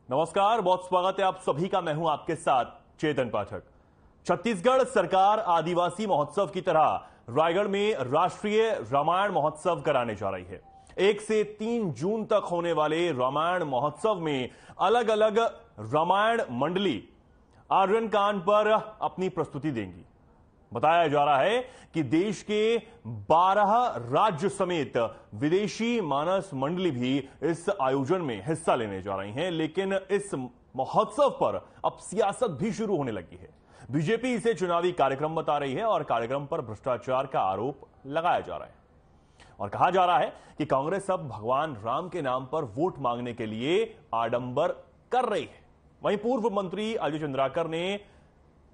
नमस्कार, बहुत स्वागत है आप सभी का। मैं हूं आपके साथ चेतन पाठक। छत्तीसगढ़ सरकार आदिवासी महोत्सव की तरह रायगढ़ में राष्ट्रीय रामायण महोत्सव कराने जा रही है। 1 से 3 जून तक होने वाले रामायण महोत्सव में अलग अलग रामायण मंडली आर्यन कांड पर अपनी प्रस्तुति देंगी। बताया जा रहा है कि देश के 12 राज्य समेत विदेशी मानस मंडली भी इस आयोजन में हिस्सा लेने जा रही हैं। लेकिन इस महोत्सव पर अब सियासत भी शुरू होने लगी है। बीजेपी इसे चुनावी कार्यक्रम बता रही है और कार्यक्रम पर भ्रष्टाचार का आरोप लगाया जा रहा है और कहा जा रहा है कि कांग्रेस अब भगवान राम के नाम पर वोट मांगने के लिए आडंबर कर रही है। वहीं पूर्व मंत्री अजय चंद्राकर ने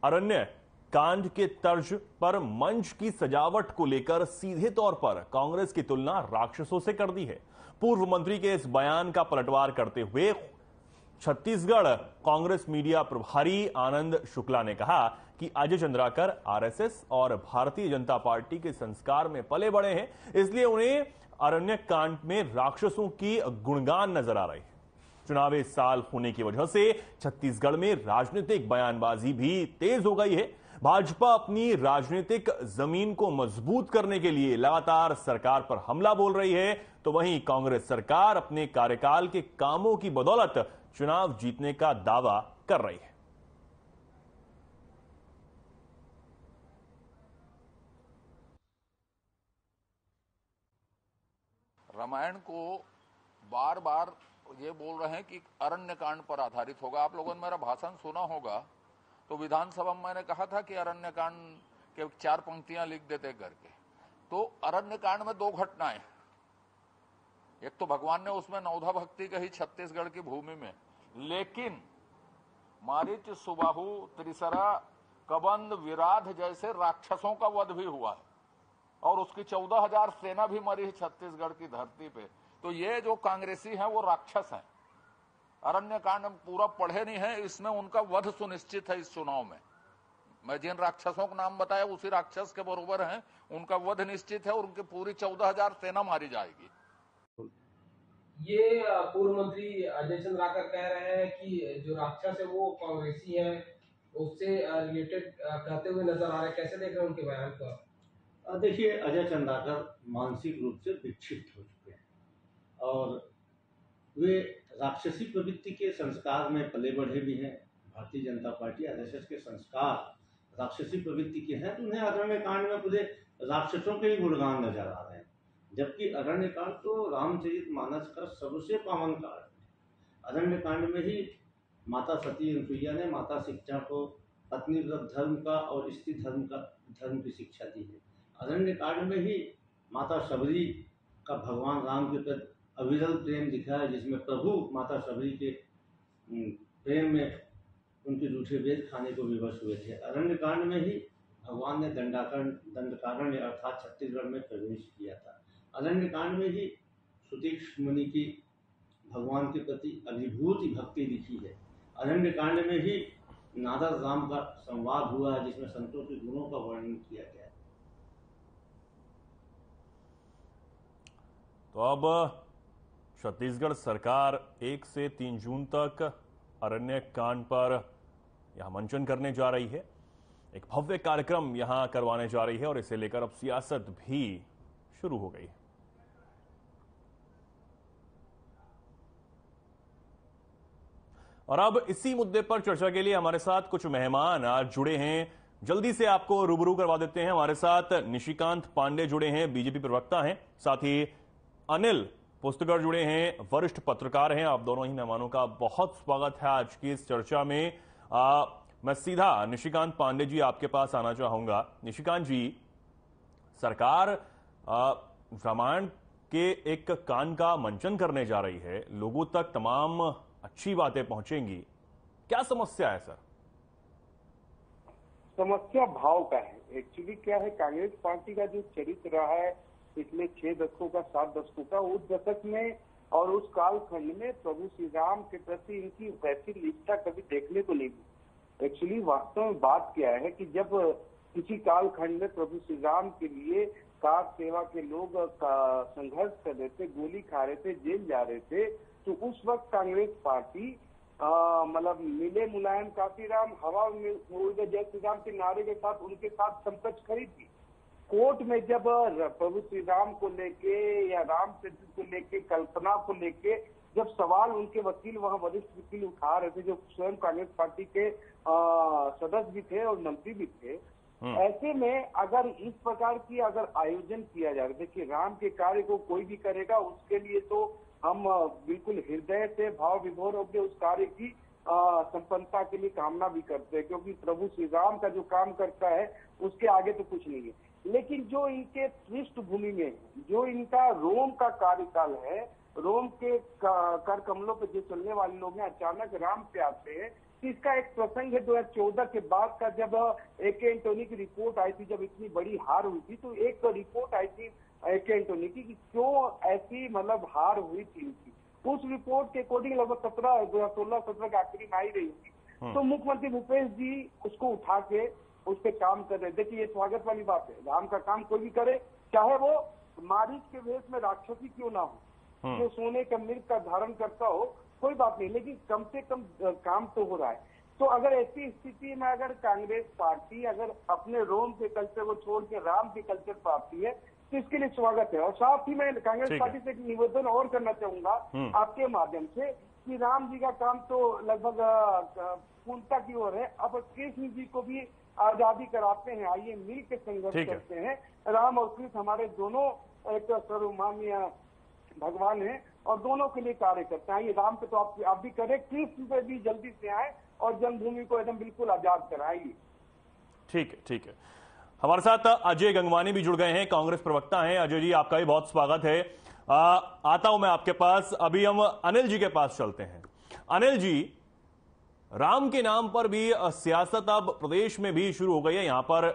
अरण्य कांड के तर्ज पर मंच की सजावट को लेकर सीधे तौर पर कांग्रेस की तुलना राक्षसों से कर दी है। पूर्व मंत्री के इस बयान का पलटवार करते हुए छत्तीसगढ़ कांग्रेस मीडिया प्रभारी आनंद शुक्ला ने कहा कि अजय चंद्राकर आरएसएस और भारतीय जनता पार्टी के संस्कार में पले बड़े हैं, इसलिए उन्हें अरण्य कांड में राक्षसों की गुणगान नजर आ रही है। चुनावी साल होने की वजह से छत्तीसगढ़ में राजनीतिक बयानबाजी भी तेज हो गई है। भाजपा अपनी राजनीतिक जमीन को मजबूत करने के लिए लगातार सरकार पर हमला बोल रही है, तो वहीं कांग्रेस सरकार अपने कार्यकाल के कामों की बदौलत चुनाव जीतने का दावा कर रही है। रामायण को बार बार ये बोल रहे हैं कि अरण्य कांड पर आधारित होगा। आप लोगों ने मेरा भाषण सुना होगा, तो विधानसभा में मैंने कहा था कि अरण्य कांड के 4 पंक्तियां लिख देते करके। तो अरण्य कांड में 2 घटनाएं, एक तो भगवान ने उसमें नवधा भक्ति कही छत्तीसगढ़ की भूमि में, लेकिन मारीच, सुबाहु, त्रिसरा, कबंध, विराध जैसे राक्षसों का वध भी हुआ है और उसकी 14,000 सेना भी मरी है छत्तीसगढ़ की धरती पे। तो ये जो कांग्रेसी हैं वो राक्षस हैं। अरण्य कांड पूरा पढ़े नहीं है, इसमें उनका वध सुनिश्चित है। इस चुनाव में मैं जिन राक्षसों का नाम बताया उसी राक्षस के बरोबर हैं, उनका वध निश्चित है और उनकी पूरी 14,000 सेना मारी जाएगी। ये पूर्व मंत्री अजय चंद्राकर कह रहे हैं कि जो राक्षस है वो कांग्रेसी है, उससे रिलेटेड कहते हुए नजर आ रहे हैं। कैसे देख रहे हैं उनके बयान को? देखिए, अजय चंद्राकर मानसिक रूप से विक्षिप्त हो चुके हैं और वे राक्षसी प्रवृत्ति के संस्कार में पले बढ़े भी हैं। भारतीय जनता पार्टी आरएसएस के संस्कार राक्षसी प्रवृत्ति के हैं, तो उन्हें अरण्य कांड में पूरे राक्षसों के ही गुणगान नजर आ रहे हैं, जबकि अरण्य कांड तो रामचरितमानस का सबसे पावन कांड है। अरण्य कांड में ही माता सती अनुसुईया ने माता शिक्षा को पत्नी व्रत धर्म का और स्त्री धर्म की शिक्षा दी है। अरण्य कांड में ही माता शबरी का भगवान राम के प्रति अविरल प्रेम दिखा है, जिसमें प्रभु माता शबरी के प्रेम में उनके रूठे वेद खाने को विवश हुए थे। अरण्य कांड में ही भगवान ने दंडकारण्य अर्थात छत्तीसगढ़ में प्रवेश किया था। अरण्य कांड में ही सुतीक्ष्ण मुनि की भगवान के प्रति अभिभूत भक्ति दिखी है। अरण्य कांड में ही नारद राम का संवाद हुआ है, जिसमें संतों के गुणों का वर्णन किया गया है। तो अब छत्तीसगढ़ सरकार 1 से 3 जून तक अरण्य कांड पर यहां मंचन करने जा रही है। एक भव्य कार्यक्रम यहां करवाने जा रही है और इसे लेकर अब सियासत भी शुरू हो गई है। और अब इसी मुद्दे पर चर्चा के लिए हमारे साथ कुछ मेहमान आज जुड़े हैं। जल्दी से आपको रूबरू करवा देते हैं। हमारे साथ निशिकांत पांडे जुड़े हैं, बीजेपी प्रवक्ता हैं। साथ ही अनिल पुस्तकर जुड़े हैं, वरिष्ठ पत्रकार हैं। आप दोनों ही मेहमानों का बहुत स्वागत है आज की इस चर्चा में। मैं सीधा निशिकांत पांडे जी आपके पास आना चाहूंगा। निशिकांत जी, सरकार रामायण के एक कांड का मंचन करने जा रही है, लोगों तक तमाम अच्छी बातें पहुंचेंगी, क्या समस्या है सर? समस्या भाव का है। एक्चुअली क्या है, कांग्रेस पार्टी का जो चरित्र रहा है पिछले 6 दशकों का, 7 दशकों का, उस दशक में और उस कालखंड में प्रभु श्री राम के प्रति इनकी वैसी निष्ठा कभी देखने को नहीं मिली। एक्चुअली वास्तव में बात क्या है कि जब किसी कालखंड में प्रभु श्री राम के लिए कार सेवा के लोग संघर्ष कर रहे थे, गोली खा रहे थे, जेल जा रहे थे, तो उस वक्त कांग्रेस पार्टी मतलब मिले मुलायम काशीराम, हवा में उड़े जय श्री राम के नारे के साथ उनके साथ समकक्ष खड़ी थी। कोर्ट में जब प्रभु श्री राम को लेके या रामचंद्र को लेके, कल्पना को लेके जब सवाल उनके वकील, वहां वरिष्ठ वकील उठा रहे थे, जो स्वयं कांग्रेस पार्टी के सदस्य भी थे और मंत्री भी थे, ऐसे में अगर इस प्रकार की अगर आयोजन किया जाए, देखिए राम के कार्य को कोई भी करेगा, उसके लिए तो हम बिल्कुल हृदय से भाव विभोर होकर उस कार्य की संपन्नता के लिए कामना भी करते हैं, क्योंकि प्रभु श्री राम का जो काम करता है उसके आगे तो कुछ नहीं है। लेकिन जो इनके पृष्ठभूमि में, जो इनका रोम का कार्यकाल है, रोम के कर कमलों पे जो चलने वाले लोग हैं, अचानक राम पे आते हैं। इसका एक प्रसंग है 2014 के बाद का, जब ए.के. एंटोनी की रिपोर्ट आई थी, जब इतनी बड़ी हार हुई थी, तो एक रिपोर्ट आई थी ए.के. एंटोनी की कि क्यों ऐसी मतलब हार हुई थी उनकी। उस रिपोर्ट के अकॉर्डिंग लगभग 2016-17 के आखिरी में आई रही थी। तो मुख्यमंत्री भूपेश जी उसको उठा के उस पर काम कर रहे। देखिए ये स्वागत वाली बात है, राम का काम कोई भी करे, चाहे वो मारीच के वेश में राक्षसी क्यों ना हो, जो सोने का मृग का धारण करता हो, कोई बात नहीं, लेकिन कम से कम काम तो हो रहा है। तो अगर ऐसी स्थिति में अगर कांग्रेस पार्टी अगर अपने रोम के कल्चर को छोड़ के राम के कल्चर पर आती है, तो इसके लिए स्वागत है। और साथ ही मैं कांग्रेस पार्टी से एक निवेदन और करना चाहूंगा आपके माध्यम से, कि राम जी का काम तो लगभग पूर्णता की ओर है, अब कृष्ण जी को भी आजादी कराते हैं, आइए मिल के संघर्ष करते हैं। राम और कृष्ण हमारे दोनों एक सर्वमान्य भगवान है और दोनों के लिए कार्य करते हैं। ये राम पे तो आप भी करें, कृष्ण पे भी जल्दी से आए और जन्मभूमि को एकदम बिल्कुल आजाद कराइए। ठीक है, ठीक है। हमारे साथ अजय गंगवानी भी जुड़ गए हैं, कांग्रेस प्रवक्ता हैं। अजय जी, आपका भी बहुत स्वागत है। आता हूं मैं आपके पास। अभी हम अनिल जी के पास चलते हैं। अनिल जी, राम के नाम पर भी सियासत अब प्रदेश में भी शुरू हो गई है। यहां पर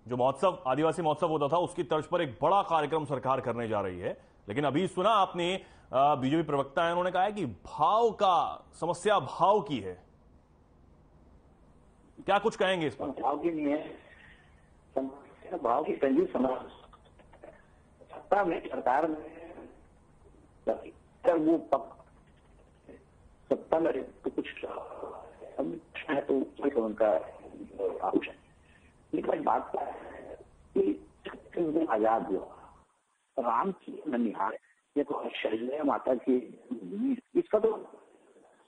जो महोत्सव, आदिवासी महोत्सव होता था, उसकी तर्ज पर एक बड़ा कार्यक्रम सरकार करने जा रही है। लेकिन अभी सुना आपने, बीजेपी प्रवक्ता है, उन्होंने कहा है कि भाव का समस्या भाव की है। क्या कुछ कहेंगे इस पर? भाव की नहीं है, भाव की संजीव समाज सत्ता में, सरकार में वो सत्ता में तो कुछ है तो उनका आभूषण। लेकिन बात है कि आजाद हुआ राम की ननिहार, ये तो शैल्या माता की, इसका तो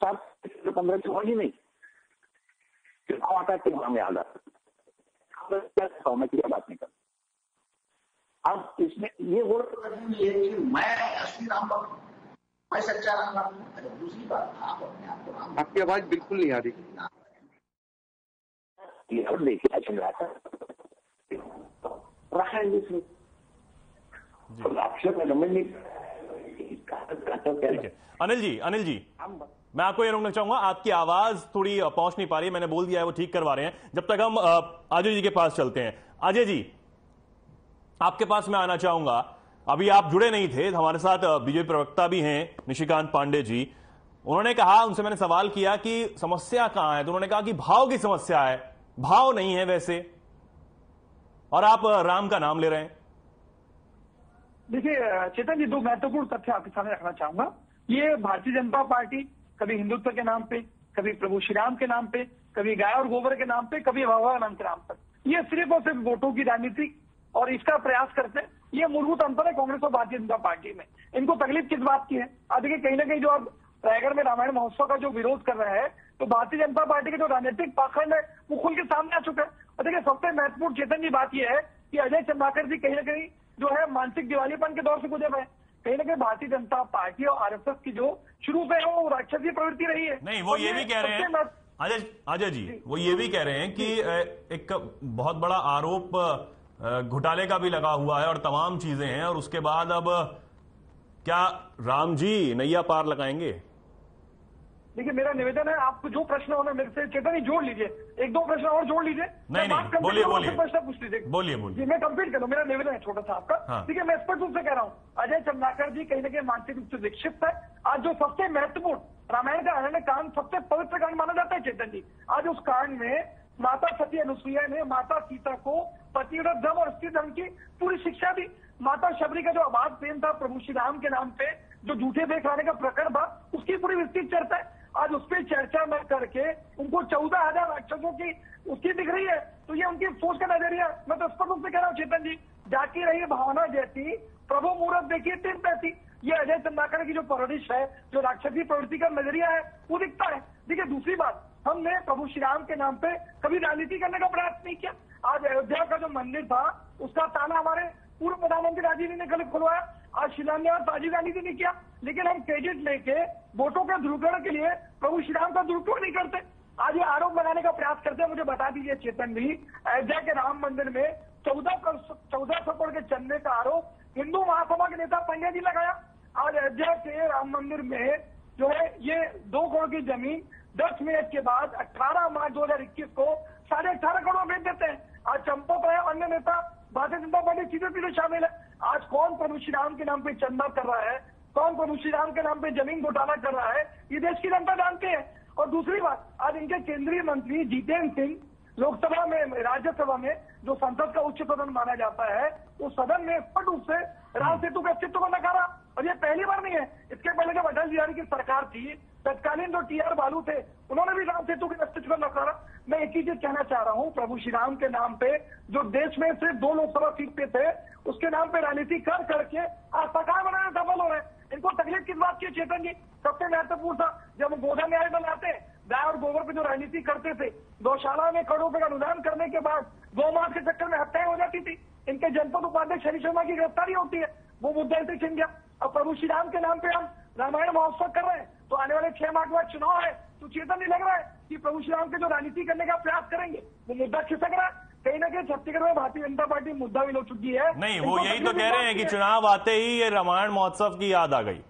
7-15 से होगी नहीं। चुनाव आता है तो हमें याद आता है, मैं क्या बात नहीं कर। अब इसमें ये बोल मैं असली राम भक्त, मैं सच्चा राम भक्त। दूसरी बात, आप अपने आप को राम, आपकी आवाज बिल्कुल नहीं आ रही। देखिए चल रहा था अनिल जी, मैं आपको ये रोकना चाहूंगा, आपकी आवाज थोड़ी पहुंच नहीं पा रही है। मैंने बोल दिया है, वो ठीक करवा रहे हैं। जब तक हम अजय जी के पास चलते हैं। अजय जी, आपके पास मैं आना चाहूंगा। अभी आप जुड़े नहीं थे, हमारे साथ बीजेपी प्रवक्ता भी हैं निशिकांत पांडे जी। उन्होंने कहा, उनसे मैंने सवाल किया कि समस्या कहां है, तो उन्होंने कहा कि भाव की समस्या है, भाव नहीं है वैसे, और आप राम का नाम ले रहे हैं। देखिए चेतन जी, दो महत्वपूर्ण तथ्य आपके सामने रखना चाहूंगा। ये भारतीय जनता पार्टी कभी हिंदुत्व के नाम पे, कभी प्रभु श्री राम के नाम पे, कभी गाय और गोबर के नाम पे, कभी भगवान के नाम पर, ये सिर्फ और सिर्फ वोटों की राजनीति और इसका प्रयास करते हैं। ये मूलभूत अंतर है कांग्रेस और भारतीय जनता पार्टी में। इनको तकलीफ किस बात की है? देखिए कहीं ना कहीं जो अब रायगढ़ में रामायण महोत्सव का जो विरोध कर रहे हैं, तो भारतीय जनता पार्टी के जो राजनीतिक पाखंड है वो खुल के सामने आ चुका है। और देखिए सबसे महत्वपूर्ण चेतन जी बात यह है कि अजय चंद्राकर जी कहीं ना कहीं जो है मानसिक दिवालीपन के दौर से गुजर रहे हैं। कहीं ना कहीं भारतीय जनता पार्टी और आरएसएस की जो शुरू से है वो राक्षसी प्रवृत्ति रही है। नहीं, वो ये भी कह रहे हैं अजय जी, वो ये भी कह रहे हैं कि एक बहुत बड़ा आरोप घोटाले का भी लगा हुआ है और तमाम चीजें हैं, और उसके बाद अब क्या राम जी नैया पार लगाएंगे? देखिए मेरा निवेदन है, आपको जो प्रश्न होना मेरे से चेतन ही जोड़ लीजिए, एक दो प्रश्न और जोड़ लीजिए। नहीं, बोलिए प्रश्न पूछ लीजिए, बोलिए जी, मैं कंप्लीट कर लूं। मेरा निवेदन है छोटा सा आपका। ठीक है, मैं स्पष्ट रूप से कह रहा हूँ, अजय चंद्राकर जी कहीं ना कहीं मानसिक रूप से विक्षिप्त है। आज जो सबसे महत्वपूर्ण रामायण का अरण्य कांड सबसे पवित्र कांड माना जाता है चेतन जी, आज उस कांड में माता सती अनुसुईया ने माता सीता को पतिव्रत धर्म और स्त्री धर्म की पूरी शिक्षा दी। माता शबरी का जो अबाध प्रेम था प्रभु श्री राम के नाम पे, जो झूठे देख लाने का प्रकरण था, उसकी पूरी विस्तृत चर्चा है। आज उस पर चर्चा न करके उनको 14,000 राक्षसों की उसकी दिख रही है। तो ये उनकी सोच का नजरिया। मैं तो स्पष्ट रूप से कह रहा हूँ चेतन जी, जाकी रही भावना जैसी, प्रभु मुहूर्त देखिए 3 पैसी। ये अजय चंद्राकर की जो परवरिश है, जो राक्षसी प्रवृत्ति का नजरिया है, वो दिखता है। देखिए दूसरी बात, हमने प्रभु श्री राम के नाम पे कभी राजनीति करने का प्रयास नहीं किया। आज अयोध्या का जो मंदिर था उसका ताला हमारे पूर्व प्रधानमंत्री राजीव जी ने कल खुलवाया, आज शिलान्यास राजीव गांधी जी ने किया। लेकिन हम क्रेडिट लेके वोटों के ध्रुवीकरण के लिए प्रभु श्री राम का दुरुपयोग नहीं करते। आज ये आरोप लगाने का प्रयास करते हैं। मुझे बता दीजिए चेतन जी, अयोध्या के राम मंदिर में 1400 करोड़ के चंदे का आरोप हिंदू महासभा के नेता पंड्या जी लगाया। आज अयोध्या के राम मंदिर में जो है ये 2 करोड़ की जमीन 10 मिनट के बाद 18 मार्च 2021 को 18.5 करोड़ बेच देते हैं। आज चंपत राय अन्य नेता भारतीय जनता पार्टी सीधे शामिल है। आज कौन प्रभु श्री राम के नाम पे चंदा कर रहा है, कौन प्रभु श्री राम के नाम पे जमीन घोटाला कर रहा है, ये देश की जनता जानते हैं। और दूसरी बात, आज इनके केंद्रीय मंत्री जितेंद्र सिंह लोकसभा में, राज्यसभा में जो संसद का उच्च सदन माना जाता है, उस सदन में स्पष्ट रूप से राम सेतु के अस्तित्व को नकारा। और ये पहली बार नहीं है, इसके पहले जब अटल बिहारी की सरकार थी, तत्कालीन जो TR बालू थे, उन्होंने भी राम सेतु के अस्तित्व को नकारा। मैं एक ही चीज कहना चाह रहा हूँ, प्रभु श्री राम के नाम पे जो देश में सिर्फ 2 लोकसभा सीट पे थे, उसके नाम पे राजनीति कर करके आज सरकार बनाने में सफल हो रहे हैं। इनको तकलीफ किस बात की चेतन जी? सबसे महत्वपूर्ण था, जब गोधन न्याय बनाते, गाय और गोबर पे जो राजनीति करते थे, गौशाला में करोड़ों रुपए का अनुदान करने के बाद गौमांस के चक्कर में हत्याएं हो जाती थी। इनके जनपद उपाध्यक्ष हरीश शर्मा की गिरफ्तारी होती है, वो मुद्दा से छिन गया। अब प्रभु श्री राम के नाम पे हम रामायण महोत्सव कर रहे हैं, तो आने वाले 6 मार्च बाद चुनाव है, तो चेतन नहीं लग रहा है कि प्रभु श्री राम के जो राजनीति करने का प्रयास करेंगे वो मुद्दा खिसक रहा है। कहीं ना कहीं छत्तीसगढ़ में भारतीय जनता पार्टी मुद्दा भी हो चुकी है। नहीं, वो यही तो कह रहे हैं कि चुनाव आते ही ये रामायण महोत्सव की याद आ गई।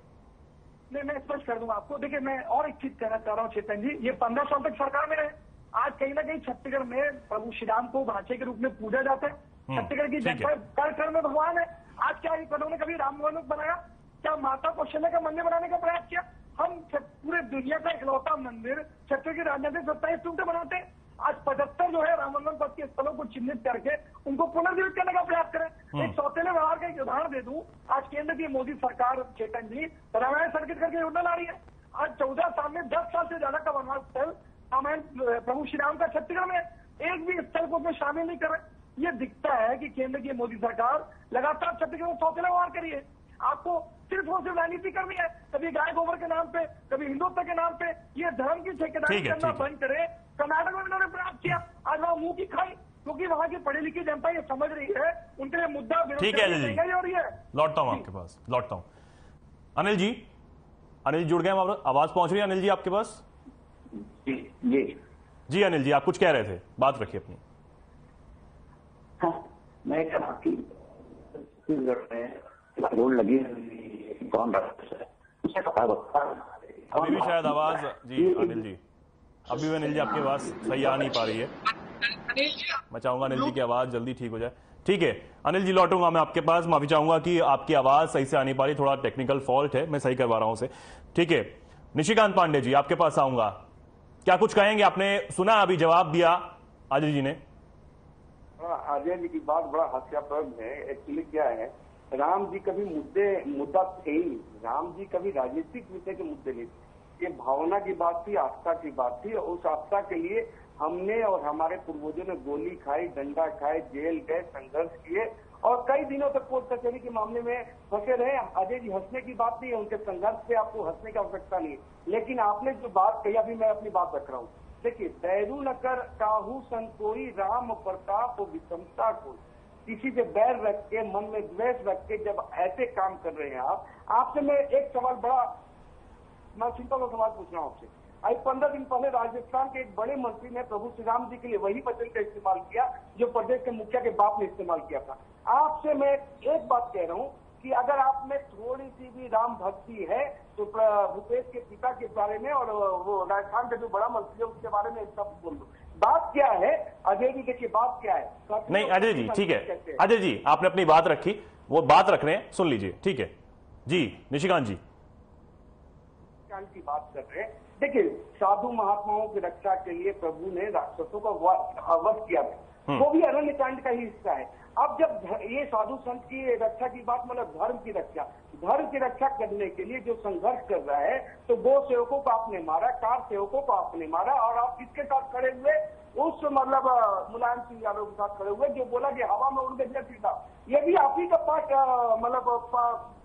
नहीं, मैं स्पष्ट कर दूंगा आपको। देखिए, मैं और एक चीज कहना चाह रहा हूँ चेतन जी, ये 15 साल तक सरकार में रहे। आज कहीं ना कहीं छत्तीसगढ़ में प्रभु श्री राम को भाषा के रूप में पूजा जाता है। छत्तीसगढ़ की जनता कर में भगवान है। आज क्या उन्होंने कभी राम भवन बनाया? क्या माता कौशल्या का मंदिर बनाने का प्रयास किया? हम पूरे दुनिया का इकलौता मंदिर छत्तीसगढ़ की राजनीतिक 27 जून से बनाते हैं। आज 75 जो है रामबन पद के स्थलों को चिन्हित करके उनको पुनर्जीवित करने का प्रयास करें। एक सौतेले व्यवहार का एक उदाहरण दे दूं, आज केंद्र की मोदी सरकार चेतन जी रामायण सर्किट करके योजना ला रही है। आज 14 साल में 10 साल से ज्यादा का वनवास स्थल रामायण प्रभु श्री राम का छत्तीसगढ़ में एक भी स्थल को उसमें शामिल नहीं कर रहे। ये दिखता है कि केंद्र की मोदी सरकार लगातार छत्तीसगढ़ में सौतेला व्यवहार करी है। आपको सिर्फ और सिर्फ राजनीति करनी है, कभी गाय गोबर के नाम पे, कभी हिंदुत्व के नाम पे। ये धर्म की ठेकेदारी करना बंद करे। कर्नाटक में इन्होंने प्रयास किया, आज वहां मुंह की खाई, क्योंकि वहां की पढ़ी लिखी जनता ये समझ रही है उनके लिए मुद्दा ठीक है अनिल जी, हो रही है। लौटता हूं आपके पास, लौटता हूं। अनिल जी जुड़ गए, आवाज पहुंच रही है अनिल जी आपके पास? जी अनिल जी, आप कुछ कह रहे थे, बात रखिए अपनी। हाँ, मैं रोड लगी कौन अभी भी शायद आवाज जी अनिल जी, अभी भी अनिल जी आपकी आवाज सही आ नहीं पा रही है। मैं चाहूंगा अनिल जी की आवाज जल्दी ठीक हो जाए। ठीक है अनिल जी, लौटूंगा मैं आपके पास। माफी चाहूंगा कि आपकी आवाज सही से आ नहीं पा रही, थोड़ा टेक्निकल फॉल्ट है, मैं सही करवा रहा हूं उसे। ठीक है, निशिकांत पांडे जी आपके पास आऊंगा, क्या कुछ कहेंगे? आपने सुना, अभी जवाब दिया अजय जी ने। अजय जी की बात बड़ा हास्यास्पद है। एक्चुअली क्या है, राम जी कभी मुद्दा थे ही नहीं। राम जी कभी राजनीतिक विषय के मुद्दे नहीं थे। ये भावना की बात थी, आस्था की बात थी। और उस आस्था के लिए हमने और हमारे पूर्वजों ने गोली खाई, डंडा खाए, जेल गए, संघर्ष किए और कई दिनों तक कोर्ट कचहरी के मामले में फंसे रहे। अजय जी हंसने की बात नहीं है, उनके संघर्ष पे आपको हंसने की आवश्यकता नहीं है। लेकिन आपने जो बात कही, अभी मैं अपनी बात रख रहा हूँ। देखिए, दैरू न कर काहू सन कोई, राम प्रताप विषमता कोई। किसी से बैर रख के, मन में द्वेष रख के जब ऐसे काम कर रहे हैं आपसे मैं एक सवाल, बड़ा मैं सिंपल सवाल पूछ रहा हूँ आपसे। आज 15 दिन पहले राजस्थान के एक बड़े मंत्री ने प्रभु श्री राम जी के लिए वही वचन का इस्तेमाल किया जो प्रदेश के मुखिया के बाप ने इस्तेमाल किया था। आपसे मैं एक बात कह रहा हूँ कि अगर आप में थोड़ी सी भी राम भक्ति है तो भूपेश के पिता के बारे में और वो राजस्थान का जो बड़ा मंत्री है उसके बारे में सब बोल दो। बात क्या है अजय जी, देखिए बात क्या है। नहीं अजय जी, ठीक है अजय जी, आपने अपनी बात रखी, वो बात रख रहे हैं, सुन लीजिए। ठीक है जी, निशिकांत जी की बात कर रहे हैं। देखिए, साधु महात्माओं की रक्षा के लिए प्रभु ने राक्षसों का वध किया था, वो भी अरण्य कांड का ही हिस्सा है। अब जब ये साधु संत की रक्षा की बात, मतलब धर्म की रक्षा करने के लिए जो संघर्ष कर रहा है, तो गो सेवकों को आपने मारा, कार सेवकों को आपने मारा, और आप किसके साथ खड़े हुए? उस मतलब मुलायम सिंह यादव के साथ खड़े हुए, जो बोला कि हवा में उड़ गया सीधा। ये भी आप ही का पाठ मतलब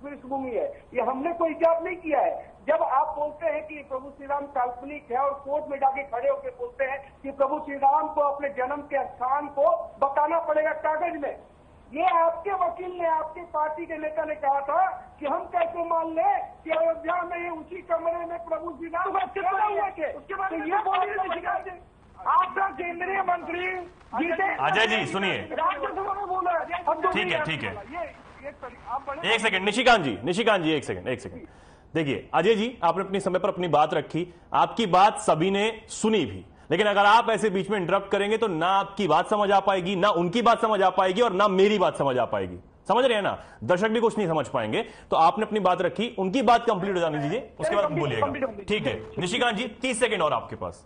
पृष्ठभूमि है, ये हमने कोई इजाद नहीं किया है। जब आप बोलते हैं कि प्रभु श्री राम काल्पनिक है और कोर्ट में जाके खड़े होकर बोलते हैं कि प्रभु श्री राम को अपने जन्म के स्थान को बताना पड़ेगा कागज में, ये आपके वकील ने, आपके पार्टी के नेता ने कहा था कि हम कैसे मान लें कि अयोध्या में ये उसी कमरे में प्रभु श्री राम हुए थे। उसके बाद ये बोलिए आपका केंद्रीय मंत्री अजय जी सुनिए, राज्यसभा में बोला, ठीक है ठीक है, एक सेकंड निशिकांत जी एक सेकंड। देखिए अजय जी, आपने अपनी समय पर अपनी बात रखी, आपकी बात सभी ने सुनी भी, लेकिन अगर आप ऐसे बीच में इंटरप्ट करेंगे तो ना आपकी बात समझ आ पाएगी, ना उनकी बात समझ आ पाएगी, और ना मेरी बात समझ आ पाएगी। समझ रहे हैं ना, दर्शक भी कुछ नहीं समझ पाएंगे। तो आपने अपनी बात रखी, उनकी बात कंप्लीट हो जाने दीजिए, उसके बाद बोलिएगा। ठीक है निशिकांत जी, 30 सेकंड और आपके पास।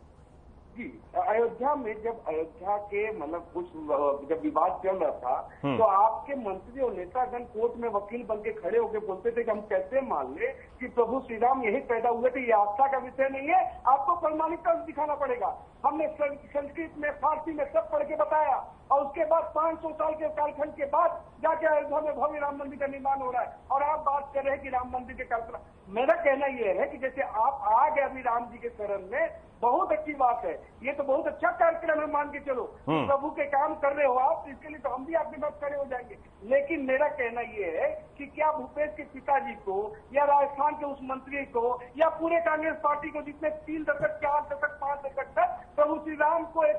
जी, अयोध्या में जब अयोध्या के मतलब कुछ जब विवाद चल रहा था, तो आपके मंत्री और नेतागण कोर्ट में वकील बन के खड़े होकर बोलते थे कि हम कैसे मान ले कि प्रभु श्री राम यही पैदा हुए थे, ये आस्था का विषय नहीं है, आपको प्रमाणिकता दिखाना पड़ेगा। हमने संस्कृत में, फारसी में सब पढ़ के बताया, और उसके बाद 500 साल के कालखंड के बाद जाके अयोध्या में भव्य राम मंदिर का निर्माण हो रहा है, और आप बात कर रहे हैं कि राम मंदिर के कल्पना। मेरा कहना यह है कि जैसे आप आ गए अभी राम जी के शरण में, बहुत अच्छी बात है, ये तो बहुत अच्छा कार्यक्रम है, मान के चलो प्रभु के काम कर रहे हो आप, इसके लिए तो हम भी आपके पास खड़े हो जाएंगे। लेकिन मेरा कहना यह है कि क्या भूपेश के पिताजी को, या राजस्थान के उस मंत्री को, या पूरे कांग्रेस पार्टी को, जिसने 3 दशक, 4 दशक, 5 दशक तक प्रभु श्री राम को एक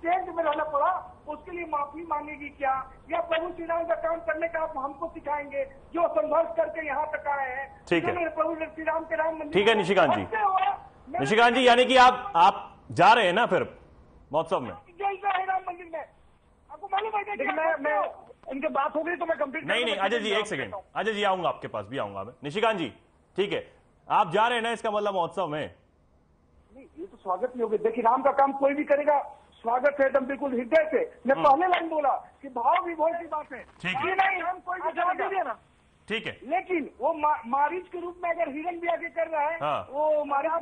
टेंट में रहना पड़ा, उसके लिए माफी मांगेगी क्या? या प्रभु श्री राम का काम करने का आप हमको सिखाएंगे, जो संघर्ष करके यहाँ तक आए हैं? ठीक है प्रभु श्री राम के राम मंदिर। ठीक है निशिकांत जी, यानी कि आप जा रहे हैं ना फिर महोत्सव में? राम मंदिर में आपको मालूम है, मैं इनके बात हो गई तो मैं कंप्लीट नहीं अजय जी एक सेकंड, अजय जी आऊंगा आपके पास भी आऊंगा मैं। निशिकांत जी ठीक है, आप जा रहे हैं ना, इसका मतलब महोत्सव में? नहीं, ये तो स्वागत नहीं होगी। देखिए, राम का काम कोई भी करेगा, स्वागत है एकदम बिल्कुल हृदय से। मैं पहले लाइन बोला कि भाव विभोर की बात है, नहीं हम कोई भी जवाब दे देना, ठीक है। लेकिन वो मारीच के रूप में अगर हिरन भी आगे कर रहा है, वो मारीच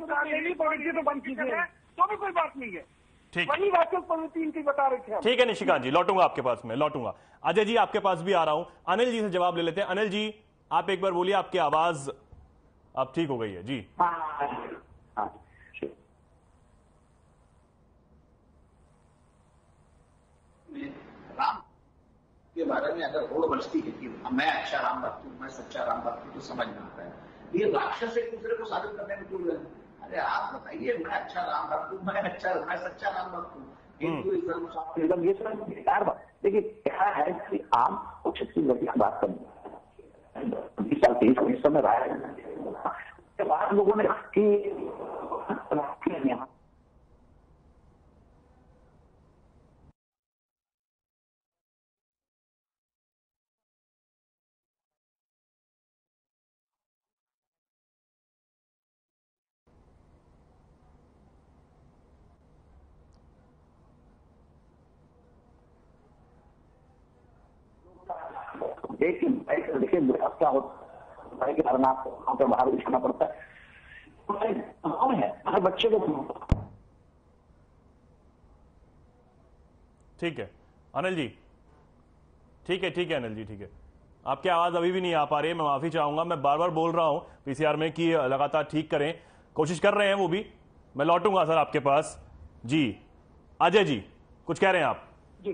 प्रवृत्ति तो बन चुकी है, तो भी कोई बात नहीं है। ठीक, वही वास्तव प्रवृत्ति इनकी बता रहे थे। ठीक है निशिकांत जी, लौटूंगा आपके पास में, लौटूंगा। अजय जी आपके पास भी आ रहा हूं, अनिल जी से जवाब ले लेते हैं। अनिल जी आप एक बार बोलिए, आपकी आवाज अब ठीक हो गई है जी। राम के बारे में अगर होड़ बचती है कि मैं अच्छा राम भक्त हूं, मैं सच्चा राम भक्त हूं, तो समझ में आता है ये राक्षस एक दूसरे को साबित करने में क्यों लगे? अरे आप बताइए, मैं अच्छा राम भक्त हूं, मैं सच्चा राम भक्त हूँ, हिंदू ये सब बेकार बात। देखिए क्या है कि आप कुछ छत्तीसगढ़ की बात करें, 20 साल 23 समय रहा है, उसके बाद लोगों ने यहाँ देखिए क्या होता है कि हर नाथ वहां पर बाहर उठना पड़ता है, हर बच्चे को। ठीक है अनिल जी, ठीक है अनिल जी, ठीक है। आपकी आवाज अभी भी नहीं आ पा रही है, मैं माफी चाहूंगा। मैं बार बार बोल रहा हूं पीसीआर में कि लगातार ठीक करें, कोशिश कर रहे हैं वो भी। मैं लौटूंगा सर आपके पास जी। अजय जी कुछ कह रहे हैं आप जी?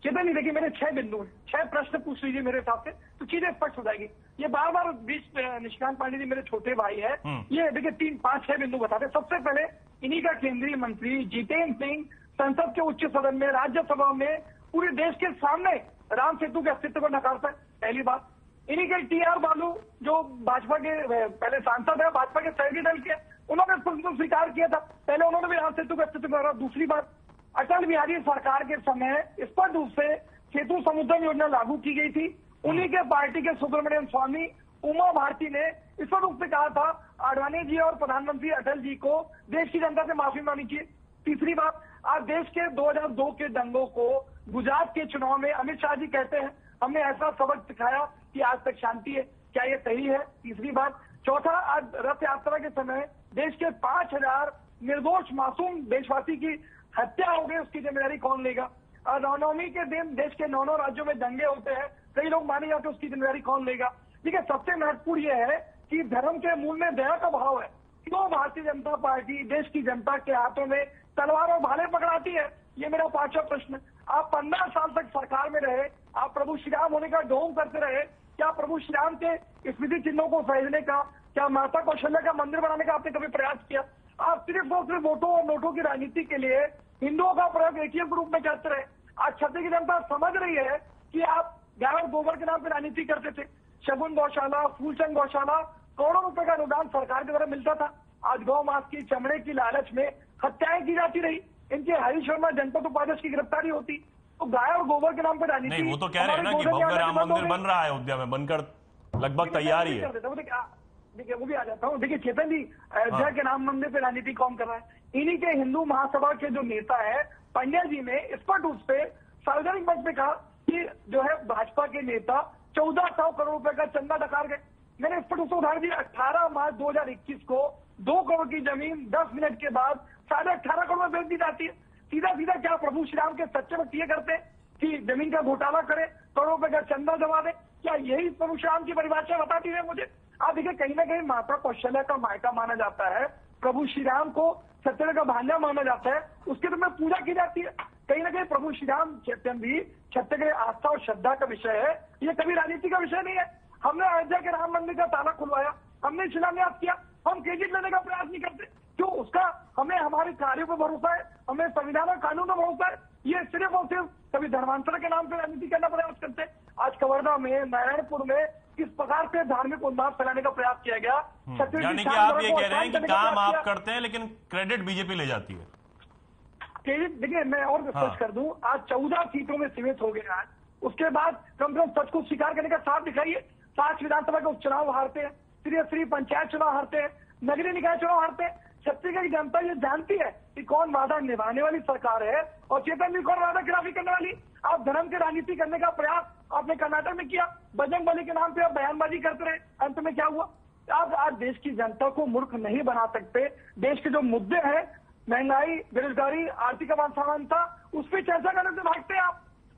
चेतन नहीं, देखिए मेरे 6 बिंदु हैं, 6 प्रश्न पूछ लीजिए मेरे हिसाब से तो चीजें स्पष्ट हो जाएगी। ये बार बार बीच निशिकांत पांडे जी मेरे छोटे भाई है, ये देखिए 3, 5, 6 बिंदु बताते। सबसे पहले इन्हीं का केंद्रीय मंत्री जितेंद्र सिंह संसद के उच्च सदन में, राज्यसभा में पूरे देश के सामने राम सेतु के अस्तित्व को नकारता है, पहली बात। इन्हीं के TR बालू जो भाजपा के पहले सांसद है, भाजपा के सहयोगी दल के, उन्होंने स्वीकार किया था, पहले उन्होंने भी राम सेतु का अस्तित्व करा। दूसरी बात, अटल बिहारी सरकार के समय स्पष्ट रूप से सेतु समुद्रम योजना लागू की गई थी। उन्हीं के पार्टी के सुब्रमण्यम स्वामी, उमा भारती ने स्पष्ट रूप से कहा था आडवाणी जी और प्रधानमंत्री अटल जी को देश की जनता से माफी मांगनी चाहिए। तीसरी बात, आज देश के 2002 के दंगों को गुजरात के चुनाव में अमित शाह जी कहते हैं हमने ऐसा सबक सिखाया कि आज तक शांति है। क्या ये सही है? तीसरी बात। चौथा, आज रथ यात्रा के समय देश के 5000 निर्दोष मासूम देशवासी की हत्या हो गई, उसकी जिम्मेदारी कौन लेगा? रामनवमी के दिन देश के 9 राज्यों में दंगे होते हैं, कई लोग माने जाते हैं, उसकी जिम्मेदारी कौन लेगा? देखिए, सबसे महत्वपूर्ण यह है कि धर्म के मूल में दया का भाव है। क्यों भारतीय जनता पार्टी देश की जनता के हाथों में तलवार और भाले पकड़ाती है? ये मेरा 5वां प्रश्न। आप 15 साल तक सरकार में रहे, आप प्रभु श्री राम होने का ढोंग करते रहे, क्या प्रभु श्री राम के स्मृति चिन्हों को सहेजने का, क्या माता कौशल्या का मंदिर बनाने का आपने कभी प्रयास किया? आप सिर्फ और सिर्फ वोटों और नोटों की राजनीति के लिए हिंदुओं का प्रयोग एटीएम के रूप में करते रहे। आज छत्तीसगढ़ की जनता समझ रही है कि आप गाय और गोबर के नाम पर राजनीति करते थे। शगुन गौशाला, फूलचंद गौशाला, करोड़ों रुपए का अनुदान सरकार के द्वारा मिलता था। आज गौ मांस की चमड़े की लालच में हत्याएं की जाती रही। इनके हरीश वर्मा जनपद उपाध्यक्ष की गिरफ्तारी होती तो गाय और गोबर के नाम पर राजनीति। नहीं, वो तो कह रहे हैं ना कि भव्य राम मंदिर बन रहा है अयोध्या में, बनकर लगभग तैयार ही है। देखिए, वो भी आ जाता हूँ। देखिए चेतन जी, अयोध्या के राम मंदिर पे राजनीति कौन कर रहा है? इन्हीं के हिंदू महासभा के जो नेता है पंड्या जी ने स्पष्ट रूप से सार्वजनिक मंच में कहा कि जो है भाजपा के नेता 1400 करोड़ रुपए का चंदा डकार गए। मैंने स्पष्ट रूप से उदाहरण दिया। 18 मार्च 2021 को 2 करोड़ की जमीन 10 मिनट के बाद 18.5 करोड़ में बेच दी जाती है। सीधा सीधा क्या प्रभु श्री राम के सच्चे भक्त ये करते हैं कि जमीन का घोटाला करे, करोड़ों रुपए का चंदा जमा दे? क्या यही प्रभु श्री राम की परिभाषा बताती है मुझे? आप देखिए, कहीं ना कहीं माता कौशल्या का मायका माना जाता है, प्रभु श्री राम को सत्यवेद का भांजा माना जाता है, उसके तो में पूजा की जाती है। कहीं ना कहीं प्रभु श्री राम चैतन्य भी छत्तीसगढ़ आस्था और श्रद्धा का विषय है, ये कभी राजनीति का विषय नहीं है। हमने अयोध्या के राम मंदिर का ताला खुलवाया, हमने शिलान्यास किया, हम क्रेडिट लेने का प्रयास नहीं करते। क्यों? उसका हमें हमारे कार्यों पर भरोसा है, हमें संविधान और कानून पर भरोसा है। ये सिर्फ और सिर्फ कभी धर्मांतर के नाम पर राजनीति करना प्रयास करते हैं। आज कवर्धा में, नारायणपुर में किस प्रकार से धार्मिक उन्माद फैलाने का प्रयास किया गया। यानी कि आप ये कह रहे हैं कि काम आप करते हैं लेकिन क्रेडिट बीजेपी ले जाती है। क्रेडिट देखिए, मैं और स्पष्ट कर दूं, आज 14 सीटों में सीमित हो गए। आज उसके बाद कम से कम सच को स्वीकार करने का साथ दिखाइए। 5 विधानसभा के उपचुनाव हारते हैं, त्रिस्तरीय पंचायत चुनाव हारते हैं, नगरीय निकाय चुनाव हारते हैं। छत्तीसगढ़ की जनता ये जानती है कि कौन वादा निभाने वाली सरकार है और चेतन जी कौन वादा खिलाफी करने वाली। आप धर्म की राजनीति करने का प्रयास आपने कर्नाटक में किया, बजरंग बली के नाम पे आप बयानबाजी करते रहे, अंत में क्या हुआ? आप आज देश की जनता को मूर्ख नहीं बना सकते। देश के जो मुद्दे हैं, महंगाई, बेरोजगारी, आर्थिक असमानता, उस पर चर्चा करने से भागते हैं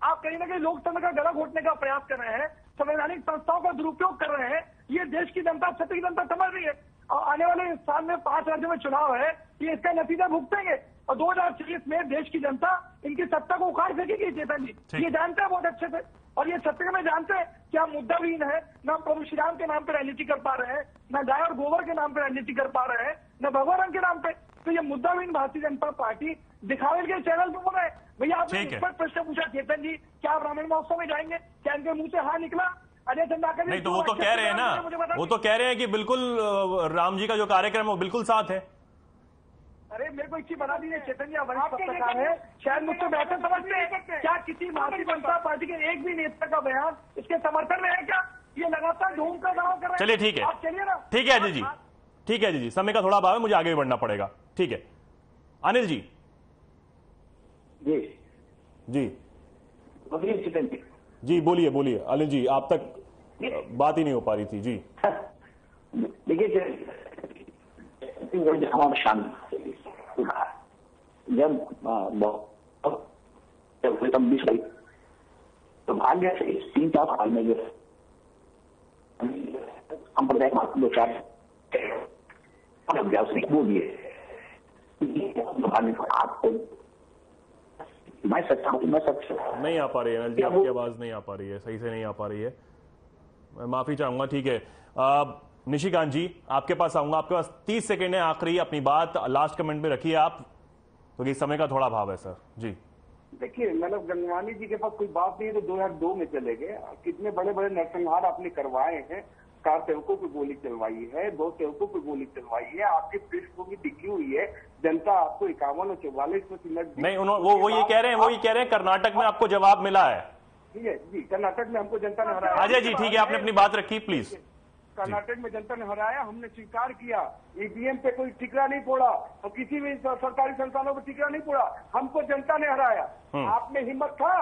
आप कहीं ना कहीं लोकतंत्र का गला घोटने का प्रयास कर रहे हैं, संवैधानिक संस्थाओं का दुरुपयोग कर रहे हैं। ये देश की जनता, छत्तीसगढ़ की जनता समझ रही है और आने वाले साल में 5 राज्यों में चुनाव है, ये इसका नतीजा भुगतेंगे और 2024 में देश की जनता इनकी सत्ता को उखाड़ फेंकेगी। चेतन जी ये जानते हैं बहुत अच्छे से, और ये छत्तीसगढ़ में जानते हैं कि हम मुद्दाविहीन है, न प्रभु श्री राम के नाम पर राजनीति कर पा रहे हैं, न गाय और गोबर के नाम पर राजनीति कर पा रहे हैं, न भगवान रंग के नाम पे। तो ये मुद्दाविहीन भारतीय जनता पार्टी दिखावे के चैनल पे बोल रहे हैं। भैया आपने इस पर प्रश्न पूछा चेतन जी, क्या आप रामायण महोत्सव में जाएंगे? क्या इनके मुंह से हाँ निकला? अजय चंदाकर नहीं, तो वो तो कह रहे हैं ना, वो तो कह रहे हैं कि बिल्कुल राम जी का जो कार्यक्रम है वो बिल्कुल साथ है। अरे मेरे को एक चीज बता दीजिए चेतन जी, वरिष्ठ पत्रकार है, शायद मुझसे बेहतर समझते हैं। क्या किसी भारतीय जनता पार्टी के एक भी नेता का बयान इसके समर्थन में है क्या? ये लगातार ढूंढ का दावा कर रहे हैं। चलिए ठीक है, चलिए ना, ठीक है अजय जी, ठीक है अजय जी, समय का थोड़ा अभाव है, मुझे आगे भी बढ़ना पड़ेगा। ठीक है अनिल जी। जी जी बोलिए चिकन जी। जी बोलिए बोलिए अनिल जी, आप तक बात ही नहीं हो पा रही थी। जी देखिए, हमारा शांत जब तब्दील हुई तो भाग्य से 3-4 साल में जो सांप्रदायिक दो चार वो भी है। आपको मैं सच्चा हूँ, मैं सच नहीं आ पा रही है अनिल जी, आपकी आवाज नहीं आ पा रही है, सही से नहीं आ पा रही है, मैं माफी चाहूंगा। ठीक है निशिकांत जी, आपके पास आऊंगा, आपके पास 30 सेकंड है आखिरी, अपनी बात लास्ट कमेंट में रखिए आप, क्योंकि समय का थोड़ा अभाव है सर। जी देखिए, मतलब गंगवानी जी के पास कोई बात नहीं है तो 2002 में चले गए। कितने बड़े बड़े नरसंहार आपने करवाए हैं, 4 सेवकों पर गोली चलवाई है, 2 सेवकों पर गोली चलवाई है, आपकी पृष्ठभूमि टिकी हुई है, जनता आपको 51 और 44 में सिलेक्ट नहीं, वो ये कह रहे हैं, वो ये कह रहे हैं कर्नाटक में आपको जवाब मिला है। ठीक है जी, कर्नाटक में हमको जनता ने हराया। अजय जी ठीक है, आपने अपनी बात रखी प्लीज। कर्नाटक में जनता ने हराया, हमने स्वीकार किया। ईवीएम पे कोई टिकरा नहीं फोड़ा और किसी भी सरकारी संस्थानों पे टिकरा नहीं फोड़ा, हमको जनता ने हराया। आप में हिम्मत था,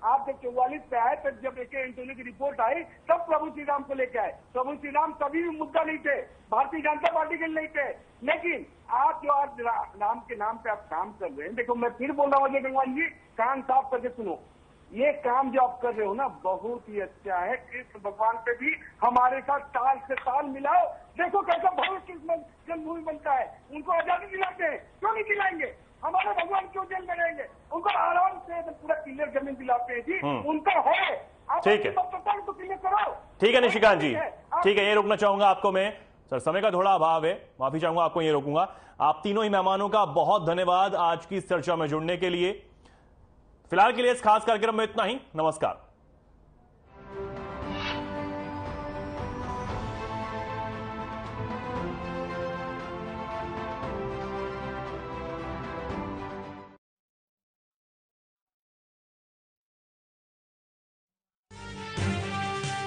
आप जब 44 पे आए तब जब AK एंटोनी की रिपोर्ट आई तब प्रभु श्री राम को लेके आए। प्रभु श्री राम कभी भी मुद्दा नहीं थे, भारतीय जनता पार्टी के लिए नहीं थे। लेकिन आप जो आज राम के नाम पे आप काम कर रहे हैं, देखो मैं फिर बोल रहा हूँ अजय गंगवार जी, कान साफ करके सुनो, ये काम जो आप कर रहे हो ना बहुत ही अच्छा है। कृष्ण भगवान पे भी हमारे साथ ताल से ताल मिलाओ, देखो कैसा भव्य कृष्ण जन्मभूमि बनता है। उनको आजादी दिलाते हैं, क्यों नहीं दिलाएंगे? हमारे भगवान क्यों जेल में रहेंगे? उनको आराम से पूरा क्लियर जमीन दिलाते हैं जी, उनका है। ठीक है, तो क्लियर करो। ठीक है निशिकांत जी, ठीक है, ये रोकना चाहूंगा आपको मैं, सर समय का थोड़ा अभाव है, माफी चाहूंगा, आपको ये रोकूंगा। आप तीनों ही मेहमानों का बहुत धन्यवाद आज की इस चर्चा में जुड़ने के लिए। फिलहाल के लिए इस खास कार्यक्रम में इतना ही। नमस्कार।